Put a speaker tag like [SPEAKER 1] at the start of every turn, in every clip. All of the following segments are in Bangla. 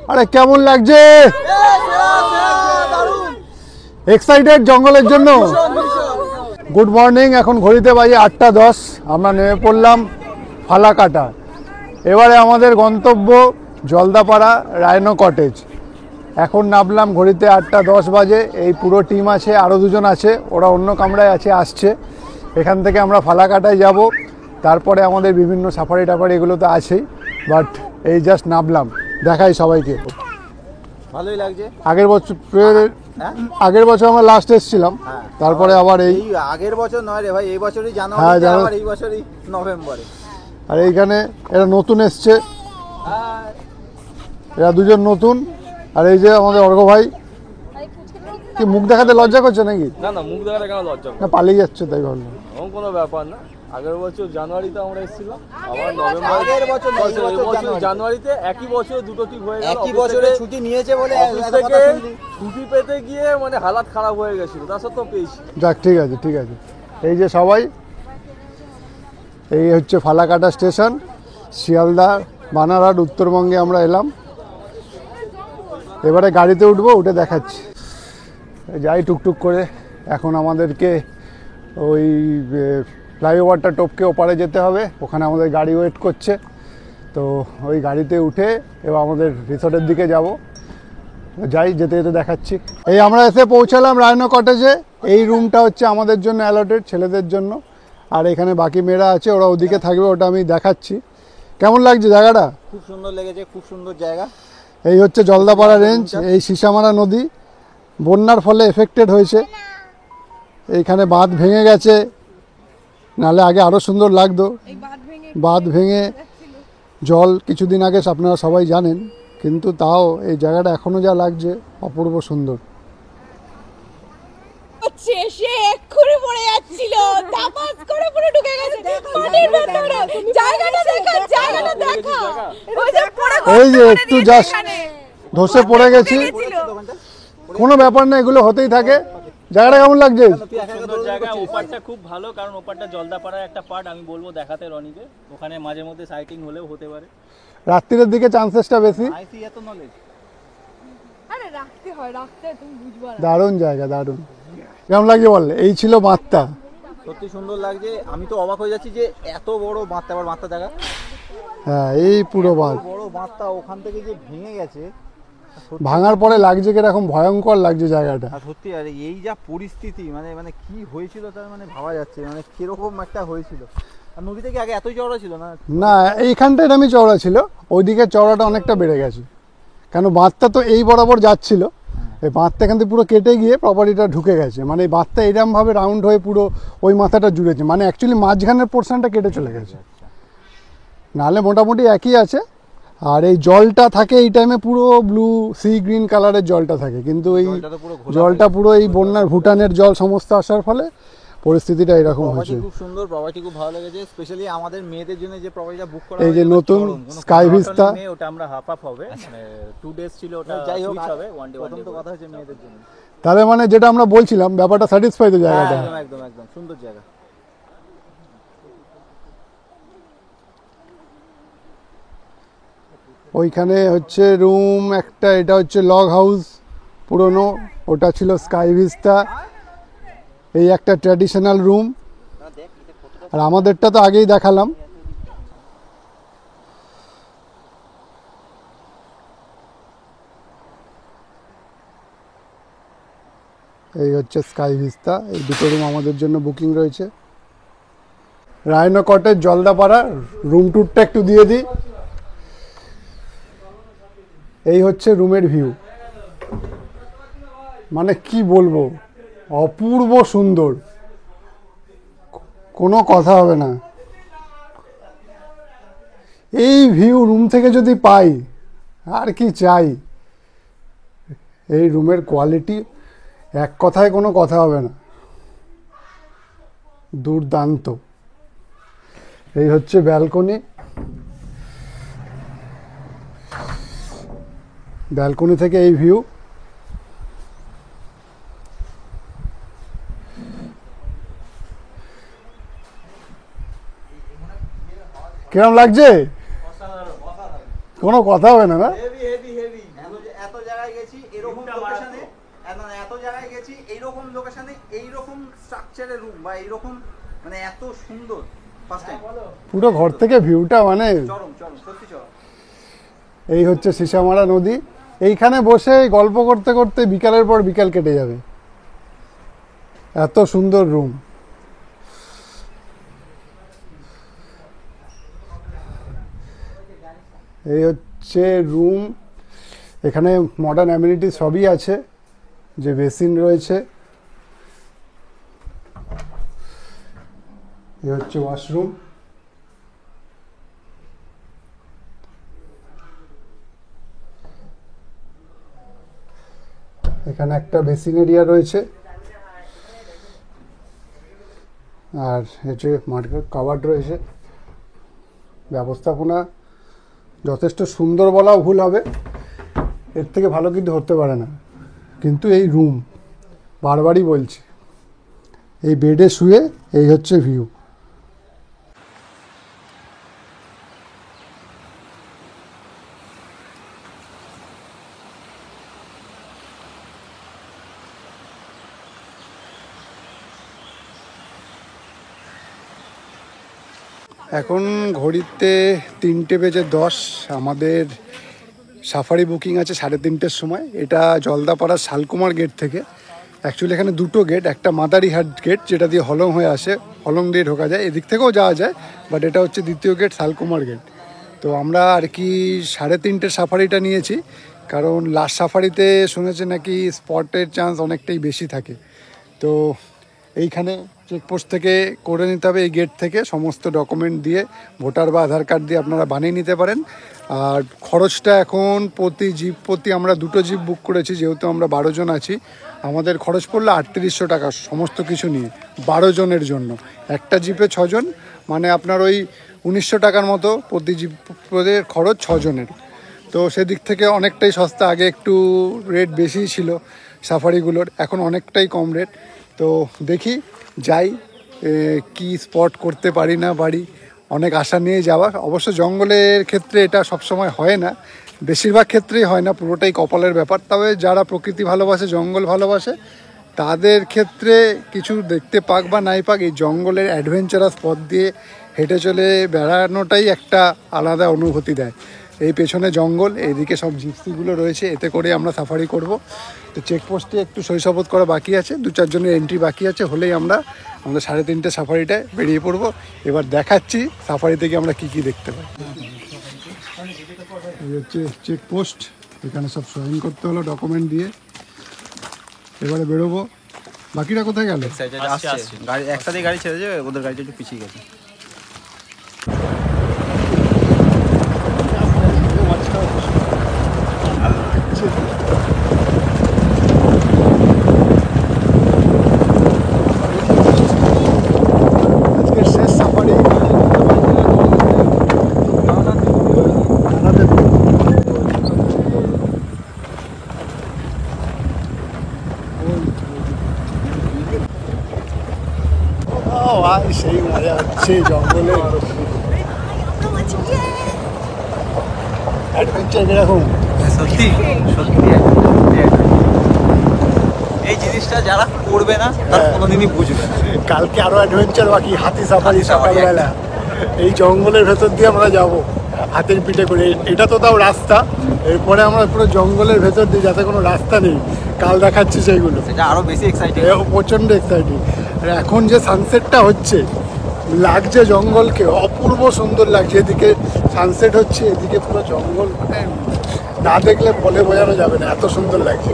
[SPEAKER 1] আরে কেমন লাগছে? এক্সাইটেড জঙ্গলের জন্য? গুড মর্নিং, এখন ঘড়িতে বাজে 8:10। আমরা নেমে পড়লাম ফালাকাটা। এবারে আমাদের গন্তব্য জলদাপাড়া রায়নো কটেজ। এখন নামলাম, ঘড়িতে 8:10 বাজে। এই পুরো টিম আছে, আরও দুজন আছে, ওরা অন্য কামরায় আছে, আসছে। এখান থেকে আমরা ফালাকাটায় যাব, তারপরে আমাদের বিভিন্ন সাফারি টাফারি এগুলো তো আছেই, বাট এই জাস্ট নামলাম। দেখাই সবাইকে।
[SPEAKER 2] ভালোই লাগছে।
[SPEAKER 1] আগের বছর আমরা লাস্ট এসেছিলাম, তারপরে আবার এই
[SPEAKER 2] আগের বছর নয় রে ভাই, এই বছরই জানুয়ারি, আবার এই বছরই নভেম্বরে।
[SPEAKER 1] আর এইখানে এরা নতুন এসছে, এরা দুজন নতুন। আর এই যে আমাদের অর্ঘ ভাই, কি মুখ দেখাতে লজ্জা করছে নাকি?
[SPEAKER 3] না না, মুখ দেখাতে কেন লজ্জা?
[SPEAKER 1] না, পালিয়ে যাচ্ছে তাই ভাবলাম।
[SPEAKER 3] এমন কোনো ব্যাপার না। আগের বছর জানুয়ারিতে আমরা এসেছিলাম, আবার নভেম্বর।
[SPEAKER 2] আগের বছর
[SPEAKER 3] জানুয়ারিতে একই বছর দুটো ট্রিপ হয়ে গেল।
[SPEAKER 2] একই বছরে ছুটি নিয়েছে বলে
[SPEAKER 3] থেকে ছুটি পেতে গিয়ে মানে হালাত খারাপ হয়ে গেছিল, তা সত্ত্বেও পেয়েছি।
[SPEAKER 1] যাক, ঠিক আছে ঠিক আছে। এই যে সবাই, এই হচ্ছে ফালাকাটা স্টেশন, শিয়ালদা বানারহাট উত্তরবঙ্গে আমরা এলাম। এবারে গাড়িতে উঠবো, উঠে দেখাচ্ছি। যাই টুকটুক করে। এখন আমাদেরকে ওই ফ্লাইওভারটা টপকে ওপারে যেতে হবে, ওখানে আমাদের গাড়ি ওয়েট করছে। তো ওই গাড়িতে উঠে এবার আমাদের রিসর্টের দিকে যাব। যাই, যেতে যেতে দেখাচ্ছি। এই আমরা এসে পৌঁছালাম রায়নো কটেজে। এই রুমটা হচ্ছে আমাদের জন্য অ্যালটেড, ছেলেদের জন্য। আর এখানে বাকি মেয়েরা আছে, ওরা ওদিকে থাকবে, ওটা আমি দেখাচ্ছি। কেমন লাগছে জায়গাটা?
[SPEAKER 2] খুব সুন্দর লেগেছে, খুব সুন্দর জায়গা।
[SPEAKER 1] এই হচ্ছে জলদাপাড়া রেঞ্জ, এই সিসামারা নদী বন্যার ফলে এফেক্টেড হয়েছে। এইখানে বাঁধ ভেঙে গেছে, নাহলে আগে আরও সুন্দর লাগতো। বাঁধ ভেঙে জল কিছুদিন আগে আপনারা সবাই জানেন, কিন্তু তাও এই জায়গাটা এখনো যা লাগছে অপূর্ব সুন্দর।
[SPEAKER 4] সে এক্ষুনি পড়ে যাচ্ছিল, তাপাস করে পুরো ঢুকে গেছে পানির ভেতরে। জায়গাটা দেখা ওই যে পুরো
[SPEAKER 1] এই যে একটু জাস্ট ধসে পড়ে গেছি, কোনো ব্যাপার না, এগুলো হতেই থাকে। জায়গাটা কেমন লাগছে?
[SPEAKER 3] সুন্দর জায়গা, ওপারটা খুব ভালো, কারণ ওপারটা জলদাপাড়ার একটা পার্ট। আমি বলবো দেখাতে রনিকে, ওখানে মাঝে মধ্যে সাইটিং হলেও হতে পারে।
[SPEAKER 1] রাত্রির দিকে চান্সেসটা বেশি।
[SPEAKER 2] এত নলেজ।
[SPEAKER 4] আরে রাখতে হয়, রাখতে তুমি বুঝবা না।
[SPEAKER 1] দারুণ জায়গা, দারুণ। কেমন লাগছে বল? এই ছিল বাঁধটা।
[SPEAKER 2] সত্যি সুন্দর লাগছে। আমি তো অবাক হয়ে যাচ্ছি যে এত বড় বাঁধটা, আবার বাঁধটা দেখা।
[SPEAKER 1] হ্যাঁ, এই পুরো বাঁধ।
[SPEAKER 2] বড় বাঁধটা ওখান থেকে যে ভেঙে গেছে,
[SPEAKER 1] ভাঙার পরে লাগছে কিরকম ভয়ঙ্কর লাগছে জায়গাটা।
[SPEAKER 2] আর সত্যি, আর এই যা পরিস্থিতি, মানে কি হয়েছিল তার মানে ভাবা যাচ্ছে, মানে কিরকম একটা হয়েছিল। আর নদী থেকে আগে এতই চওড়া ছিল না?
[SPEAKER 1] না, এইখানটায় আমি চওড়া ছিল, ওইদিকে চওড়াটা অনেকটা বেড়ে গেছে। কেন বাঁধটা তো এই বরাবর যাচ্ছিল, এই বাঁধটা এখান থেকে পুরো কেটে গিয়ে প্রপার্টিটা ঢুকে গেছে। মানে এই বাঁধটা এরকমভাবে রাউন্ড হয়ে পুরো ওই মাথাটা জুড়েছে, মানে অ্যাকচুয়ালি মাঝখানের পোর্শনটা কেটে চলে গেছে। নাহলে মোটামুটি একই আছে। আর এই জলটা থাকে এই টাইমে পুরো ব্লু সি গ্রিন কালারের জলটা থাকে, কিন্তু এই জলটা পুরো এই বন্যার ভুটানের জল সমস্ত আসার ফলে পরিস্থিতিটা এরকম হয়েছে।
[SPEAKER 2] খুব সুন্দর প্রপার্টি, খুব ভালো লেগেছে। স্পেশালি আমাদের মেয়েদের জন্য যে প্রপার্টিটা বুক করা,
[SPEAKER 1] এই যে নতুন স্কাই ভিস্তা,
[SPEAKER 3] ওটা আমরা হাফ হাফ হবে, মানে 2 ডেজ ছিল, ওটা
[SPEAKER 2] যাই হোক
[SPEAKER 3] হবে 1 ডে।
[SPEAKER 2] প্রথম তো কথা হচ্ছে মেয়েদের জন্য।
[SPEAKER 1] তাহলে মানে যেটা আমরা বলছিলাম, ব্যাপারটা স্যাটিসফাই তো জায়গাটা।
[SPEAKER 2] একদম একদম একদম সুন্দর জায়গা।
[SPEAKER 1] ওইখানে হচ্ছে রুম একটা, এটা হচ্ছে লগ হাউস পুরনো, ওটা ছিল স্কাই ভিস্তা। এই একটা ট্র্যাডিশনাল রুম, আর আমাদেরটা তো আগেই দেখালাম। এই হচ্ছে স্কাই ভিস্তা। এই দুটো রুম আমাদের জন্য বুকিং রয়েছে। রায়নো কটেজ জলদাপাড়া, রুম ট্যুরটা একটু দিয়ে দিই। এই হচ্ছে রুমের ভিউ, মানে কি বলবো, অপূর্ব সুন্দর, কোনো কথা হবে না। এই ভিউ রুম থেকে যদি পাই আর কি চাই। এই রুমের কোয়ালিটি এক কথায় কোনো কথা হবে না, দুর্দান্ত। এই হচ্ছে ব্যালকনি, ব্যালকনি থেকে এই ভিউ। কিরম লাগছে? কোনো কথা হবে না, না?
[SPEAKER 2] এরকম লোকেশনে, এত জায়গায় গেছি এইরকম লোকেশনে এইরকম স্ট্রাকচারের রুম বা এইরকম মানে এত সুন্দর ফার্স্ট টাইম।
[SPEAKER 1] পুরো ঘর থেকে ভিউটা মানে
[SPEAKER 2] চরম চরম, সত্যি চরম।
[SPEAKER 1] এই হচ্ছে সিসামারা নদী। এইখানে বসে গল্প করতে করতে বিকালের পর বিকাল কেটে যাবে, এত সুন্দর রুম। এই হচ্ছে রুম, এখানে মডার্ন অ্যামিনিটি সবই আছে, যে বেসিন রয়েছে, এই হচ্ছে ওয়াশরুম। এখানে একটা বেসিন এরিয়া রয়েছে, আর হচ্ছে মার্কেট কাভার্ড রয়েছে। ব্যবস্থাপনা যথেষ্ট সুন্দর বলাও ভুল হবে, এর থেকে ভালো কিন্তু হতে পারে না। কিন্তু এই রুম বারবারই বলছি, এই বেডে শুয়ে এই হচ্ছে ভিউ। এখন ঘড়িতে 3:10 আমাদের সাফারি বুকিং আছে 3:30-এর সময়। এটা জলদাপাড়া শালকুমার গেট থেকে। অ্যাকচুয়ালি এখানে দুটো গেট, একটা মাদারিহাট গেট যেটা দিয়ে হলং হয়ে আসে, হলং দিয়ে ঢোকা যায়, এদিক থেকেও যাওয়া যায়, বাট এটা হচ্ছে দ্বিতীয় গেট শালকুমার গেট। তো আমরা আর কি 3:30-এর সাফারিটা নিয়েছি, কারণ লাস্ট সাফারিতে শুনেছে নাকি স্পটের চান্স অনেকটাই বেশি থাকে। তো এইখানে চেকপোস্ট থেকে করে নিতে হবে, এই গেট থেকে সমস্ত ডকুমেন্ট দিয়ে, ভোটার বা আধার কার্ড দিয়ে আপনারা বানিয়ে নিতে পারেন। আর খরচটা এখন প্রতি জিপ প্রতি, আমরা দুটো জিপ বুক করেছি যেহেতু আমরা 12 জন আছি, আমাদের খরচ পড়লো 3800 টাকা সমস্ত কিছু নিয়ে 12 জনের জন্য। একটা জিপে 6 জন, মানে আপনার ওই 1900 টাকার মতো প্রতি জিপের খরচ 6 জনের। তো সেদিক থেকে অনেকটাই সস্তা। আগে একটু রেট বেশি ছিল সাফারিগুলোর, এখন অনেকটাই কম রেট। তো দেখি যাই, কি স্পট করতে পারি না পারি, অনেক আশা নিয়ে যাওয়া। অবশ্য জঙ্গলের ক্ষেত্রে এটা সবসময় হয় না, বেশিরভাগ ক্ষেত্রেই হয় না, পুরোটাই কপালের ব্যাপার। তবে যারা প্রকৃতি ভালোবাসে, জঙ্গল ভালোবাসে, তাদের ক্ষেত্রে কিছু দেখতে পাক বা নাই পাক, এই জঙ্গলের অ্যাডভেঞ্চারাস পথ দিয়ে হেঁটে চলে বেড়ানোটাই একটা আলাদা অনুভূতি দেয়। এই পেছনে জঙ্গল, এইদিকে সব জিপসিগুলো রয়েছে, এতে করে আমরা সাফারি করব। তো চেকপোস্টে একটু শৈশবোধ করা বাকি আছে, 2-4 জনের এন্ট্রি বাকি আছে, হলেই আমরা 3:30 সাফারিটায় বেরিয়ে পড়বো। এবার দেখাচ্ছি সাফারি থেকে আমরা কি কি দেখতে পাই। এই হচ্ছে চেকপোস্ট, এখানে সব সাইন করতে হলো ডকুমেন্ট দিয়ে। এবারে বেরোবো। বাকিরা কোথায় গেল?
[SPEAKER 2] আসছে গাড়ি, একসাথে গাড়ি ছেড়ে যাবে, ওদের গাড়িটা একটু পিছিয়ে গেছে।
[SPEAKER 1] আজকের শেষ সাফারি। সেই মজা হচ্ছে জঙ্গলে অ্যাডভেঞ্চার কিরকম?
[SPEAKER 2] সত্যি সত্যি এই জিনিসটা যারা করবে না তারা কোনোদিনই বুঝবে না।
[SPEAKER 1] কালকে আরো অ্যাডভেঞ্চার বাকি, হাতি সাফারি সকালবেলা। এই জঙ্গলের ভেতর দিয়ে আমরা যাব হাতির পিঠে করে। এটা তো তাও রাস্তা, এরপরে আমরা পুরো জঙ্গলের ভেতর দিয়ে, যাতে কোনো রাস্তা নেই, কাল দেখাচ্ছি সেইগুলো।
[SPEAKER 2] সেটা আরো বেশি এক্সাইটিং,
[SPEAKER 1] প্রচণ্ড এক্সাইটিং। আর এখন যে সানসেটটা হচ্ছে, লাগছে জঙ্গলকে, অপূর্ব সুন্দর লাগছে। এদিকে সানসেট হচ্ছে, এদিকে পুরো জঙ্গল, মানে না দেখলে বলে বোঝানো যাবে না, এত সুন্দর লাগছে।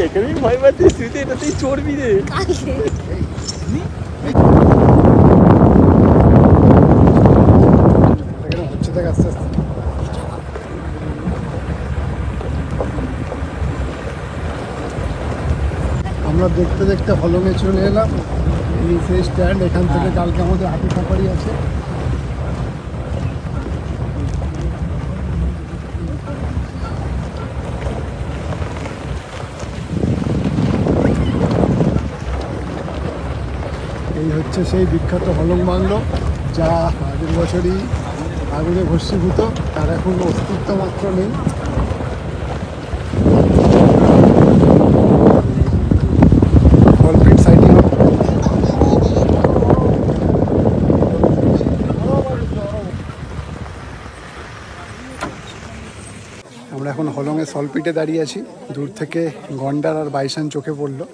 [SPEAKER 3] এখানেই ভয় পাচ্ছি, তুই এটাতেই চড়বি রে।
[SPEAKER 1] হচ্ছে দেখ আস্তে আস্তে। আমরা দেখতে দেখতে হলমে চলে এলাম। এই সেই স্ট্যান্ড, এখান থেকে কালকে আমাদের হাতি সাফারি আছে। এই হচ্ছে সেই বিখ্যাত হলং বাংলো, যা আগের বছরই আগুনে ভস্মীভূত, তার এখন অস্তিত্ব মাত্র নেই। কলপিট সাইটিং আমরা এখন হলংয়ে সলপিটে দাঁড়িয়ে আছি। দূর থেকে গন্ডার আর বাইসান চোখে পড়লো,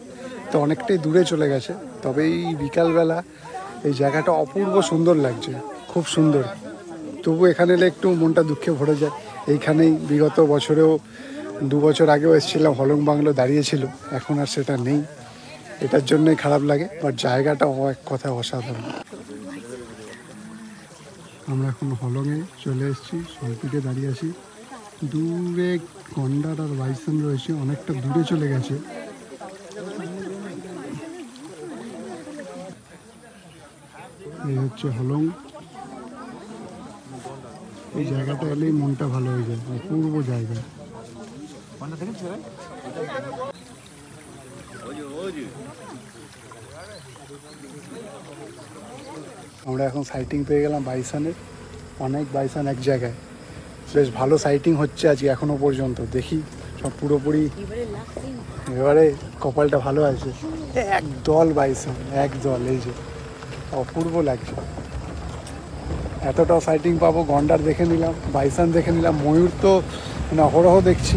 [SPEAKER 1] তো অনেকটাই দূরে চলে গেছে। তবে এই বিকালবেলা এই জায়গাটা অপূর্ব সুন্দর লাগছে, খুব সুন্দর। তবু এখানে এলে একটু মনটা দুঃখে ভরে যায়। এইখানেই বিগত বছরেও 2 বছর আগেও এসেছিলাম, হলং বাংলো দাঁড়িয়েছিল, এখন আর সেটা নেই। এটার জন্যই খারাপ লাগে, বাট জায়গাটা এক কথায় অসাধারণ। আমরা এখন হলংয়ে চলে এসেছি, সলপিটে দাঁড়িয়ে আছি। দূরে গন্ডার আর বাইসন রয়েছে, অনেকটা দূরে চলে গেছে। এই হচ্ছে হলং। এই জায়গাটা এলেই মনটা ভালো হয়ে যায়, অপূর্ব জায়গা। আমরা এখন সাইটিং পেয়ে গেলাম বাইসানের, অনেক বাইসান এক জায়গায়। বেশ ভালো সাইটিং হচ্ছে আজকে এখনো পর্যন্ত। দেখি সব পুরোপুরি, এবারে কপালটা ভালো আছে। এক দল বাইসান, এক দল, এই যে অপূর্ব লাগছে। এতটাও সাইটিং পাবো, গন্ডার দেখে নিলাম, বাইসান দেখে নিলাম, ময়ূর তো মানে অহরহ দেখছি।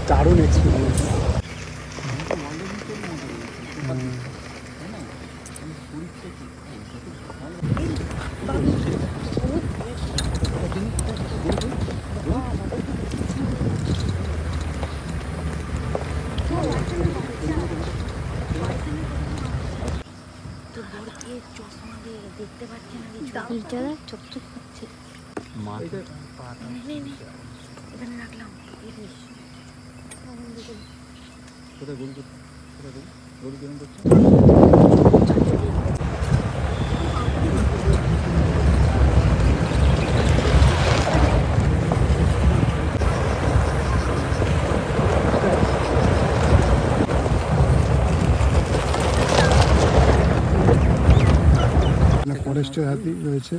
[SPEAKER 1] দারুণ এক্সপিরিয়েন্স।
[SPEAKER 5] দেখতে পাচ্ছি না কিছু, চোখ চোখ করছে। এখানে রাখলাম।
[SPEAKER 1] ফরেস্টের হাতি রয়েছে।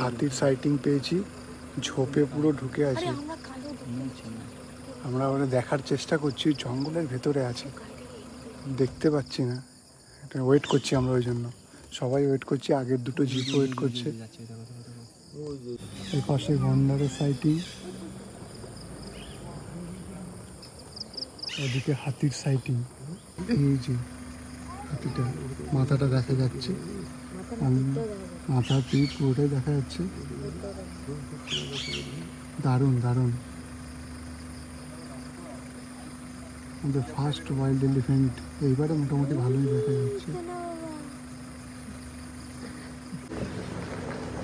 [SPEAKER 1] হাতির সাইটিং পেয়েছি, ঝোপে পুরো ঢুকে আছে। আমরা ওখানে দেখার চেষ্টা করছি, জঙ্গলের ভেতরে আছে, দেখতে পাচ্ছি না। এটা ওয়েট করছি আমরা, ওই জন্য সবাই ওয়েট করছি। আগের দুটো জিপ ওয়েট করছে। এই পাশে গন্ডারের সাইটিং, ওদিকে হাতির সাইটিং। এই যে হাতিটা, মাথাটা দেখা যাচ্ছে, মাথা পিঠ পুরোটাই দেখা যাচ্ছে। দারুণ দারুণ। আমাদের ফার্স্ট ওয়াইল্ড এলিফ্যান্ট এইবারে মোটামুটি ভালোই দেখা যাচ্ছে।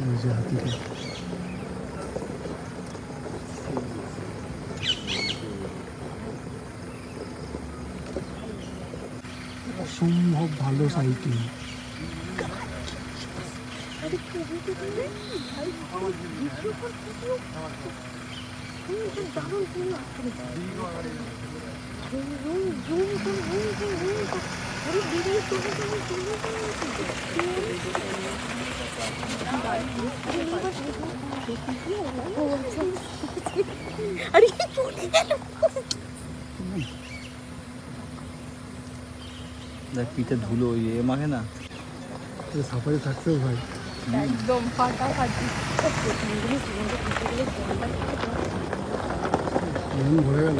[SPEAKER 1] এই যে হাতিটা, অসম্ভব ভালো সাইটিং।
[SPEAKER 4] আরে চলে গেল।
[SPEAKER 2] দেখ পিঠে ধুলো, ওই মাখে না।
[SPEAKER 1] সাফারি থাকতেও ভাই
[SPEAKER 4] একদম ফাটাফাটি।
[SPEAKER 1] মন ভরে গেল।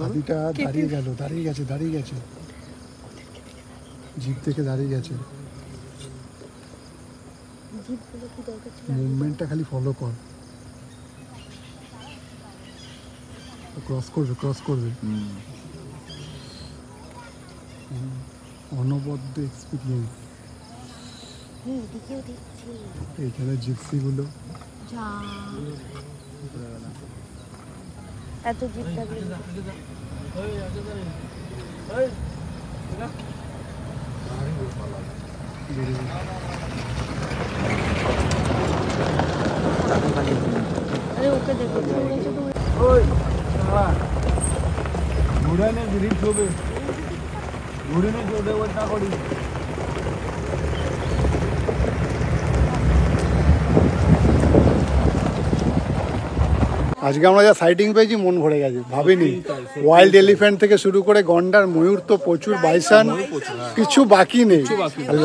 [SPEAKER 1] হাতিটা দাঁড়িয়ে গেছে জিপ থেকে দাঁড়িয়ে গেছে। মুভমেন্টটা খালি ফলো কর, ক্রস করবে। অনবদ্য এক্সপিরিয়েন্স। এইখানে জিপসি গুলো
[SPEAKER 5] এত জিপ থাকলে আরে ওকে দেখো
[SPEAKER 1] ঘোড়ানে গ্রিপ হবে, ঘোড়ানে জোরে ওটা করি। আজকে আমরা যা সাইটিং পেয়েছি মন ভরে গেছে, ভাবিনি। ওয়াইল্ড এলিফ্যান্ট থেকে শুরু করে গন্ডার, ময়ূর তো প্রচুর, বাইসন, কিছু বাকি নেই।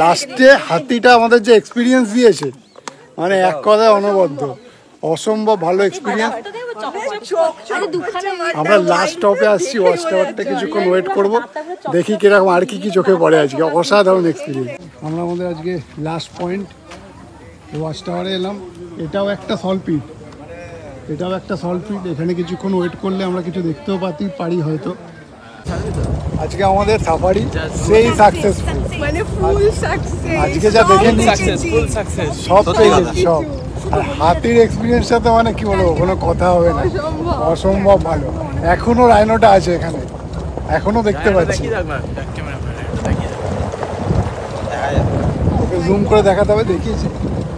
[SPEAKER 1] লাস্টে হাতিটা আমাদের যে এক্সপিরিয়েন্স দিয়েছে, মানে এক কথায় অনবদ্য, অসম্ভব ভালো এক্সপিরিয়েন্স। আমরা লাস্ট স্টপে আসছি, ওয়াচ টাওয়ারটা কিছুক্ষণ ওয়েট করব, দেখি কিরকম আর কি চোখে পড়ে আজকে। অসাধারণ এক্সপিরিয়েন্স। আমরা আমাদের আজকে লাস্ট পয়েন্ট ওয়াচ টাওয়ারে এলাম। এটাও একটা সলপিট, এখানে কিছুক্ষণ ওয়েট করলে আমরা কিছু দেখতেও পারি হয়তো। আজকে আমাদের সাফারি সেই সাকসেসফুল,
[SPEAKER 4] মানে ফুল সাকসেস।
[SPEAKER 1] আজকে যা দেখে নিচ্ছি সব পেয়ে গেছি সব। আর হাতির এক্সপিরিয়েন্সটা তো মানে কি বলবো, কোনো কথা হবে না, অসম্ভব ভালো। এখনো রাইনোটা আছে এখানে, এখনো দেখতে পাচ্ছি। ওকে জুম করে দেখাতে হবে, দেখিয়েছি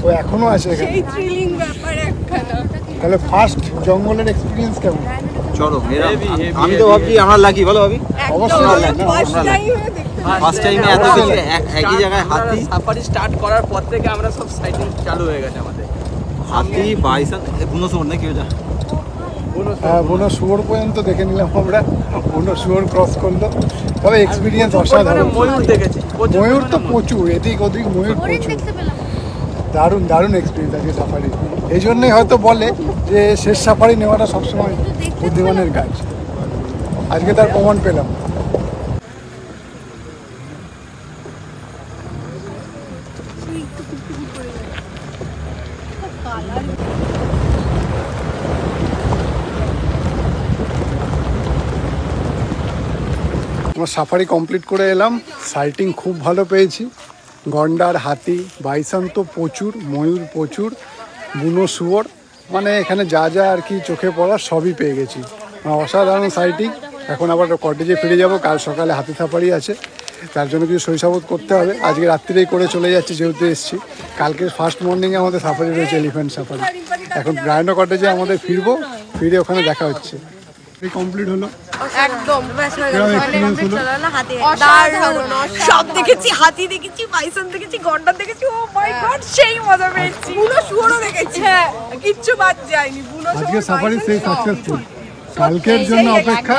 [SPEAKER 1] ও এখনো আছে এখানে।
[SPEAKER 4] সেই থ্রিলিং ব্যাপার একখানা।
[SPEAKER 1] তাহলে ফার্স্ট জঙ্গলের এক্সপিরিয়েন্স কেমন?
[SPEAKER 2] চরম। আমি তো ভাবছি আমরা লাকি, বলো ভাবি।
[SPEAKER 1] অবশ্যই
[SPEAKER 4] ফার্স্ট টাইমে দেখতে
[SPEAKER 2] ফার্স্ট টাইমে এত কিছু একই জায়গায় হাতি,
[SPEAKER 3] সাফারি স্টার্ট করার পর থেকে আমরা সব সাইটিং চালু হয়ে গেছে আমাদের।
[SPEAKER 2] হাতি, বাইসন, বুনো শুয়োর না কি ওটা?
[SPEAKER 1] হ্যাঁ, বুনো শুয়োর পর্যন্ত দেখে নিলাম আমরা। বুনো শুয়োর ক্রস করলো, তবে এক্সপিরিয়েন্স অসাধারণ।
[SPEAKER 3] ময়ূর দেখেছি,
[SPEAKER 1] ময়ূর তো প্রচুর, এদিক ওদিক ময়ূর প্রচুর। দারুণ এক্সপিরিয়েন্স আজকে সাফারি। এই জন্যই হয়তো বলে যে শেষ সাফারি নেওয়াটা সবসময় বুদ্ধিমানের কাজ। আজকে তার প্রমাণ পেলাম। আমরা সাফারি কমপ্লিট করে এলাম, সাইটিং খুব ভালো পেয়েছি। গন্ডার, হাতি, বাইসন তো প্রচুর, ময়ূর প্রচুর, বুনো শুয়োর, মানে এখানে যা যা আর কি চোখে পড়ার সবই পেয়ে গেছি। অসাধারণ সাইটিং। এখন আবার কটেজে ফিরে যাব, কাল সকালে হাতি সাফারি আছে, তার জন্য কিছু শৈশাবোধ করতে হবে। আজকে রাত্রিরেই করে চলে যাচ্ছি যেহেতু এসেছি। কালকে ফার্স্ট মর্নিংয়ে আমাদের সাফারি রয়েছে, এলিফ্যান্ট সাফারি। এখন রাইনো কটেজে আমাদের ফিরবো, ফিরে ওখানে দেখা হচ্ছে। কমপ্লিট হলো
[SPEAKER 4] একদম
[SPEAKER 1] এক্সপিরিয়েন্স হলো।
[SPEAKER 4] অসাধারণ। সব দেখেছি, হাতি দেখেছি, বাইসন দেখেছি, গন্ডার দেখেছি। ও মাই গড, সেই মজা পেয়েছি। বুনো শুয়োরও দেখেছি, হ্যাঁ, কিচ্ছু বাদ যায়নি। বুনো
[SPEAKER 1] আজকে সাফারি সেই সাকসেসফুল। কালকের জন্য অপেক্ষা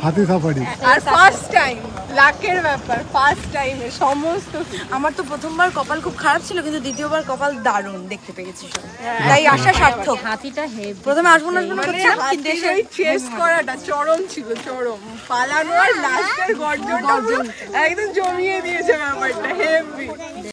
[SPEAKER 1] হাতি সাফারি।
[SPEAKER 4] আর ফার্স্ট টাইম, লাকের ব্যাপার, ফার্স্ট টাইমে সমস্ত।
[SPEAKER 6] আমার তো প্রথমবার কপাল খুব খারাপ ছিল, কিন্তু দ্বিতীয়বার কপাল দারুণ দেখতে পেয়েছি সব। তাই আশা সার্থক।
[SPEAKER 5] হাতিটা হেভি।
[SPEAKER 6] প্রথমে আসবো না করছিলাম, কিন্তু এসে
[SPEAKER 4] হাতির চেস করাটা চরম ছিল, চরম। পালানো আর লাস্টের গর্জন একদম জমিয়ে দিয়েছে ব্যাপারটা, হেভি।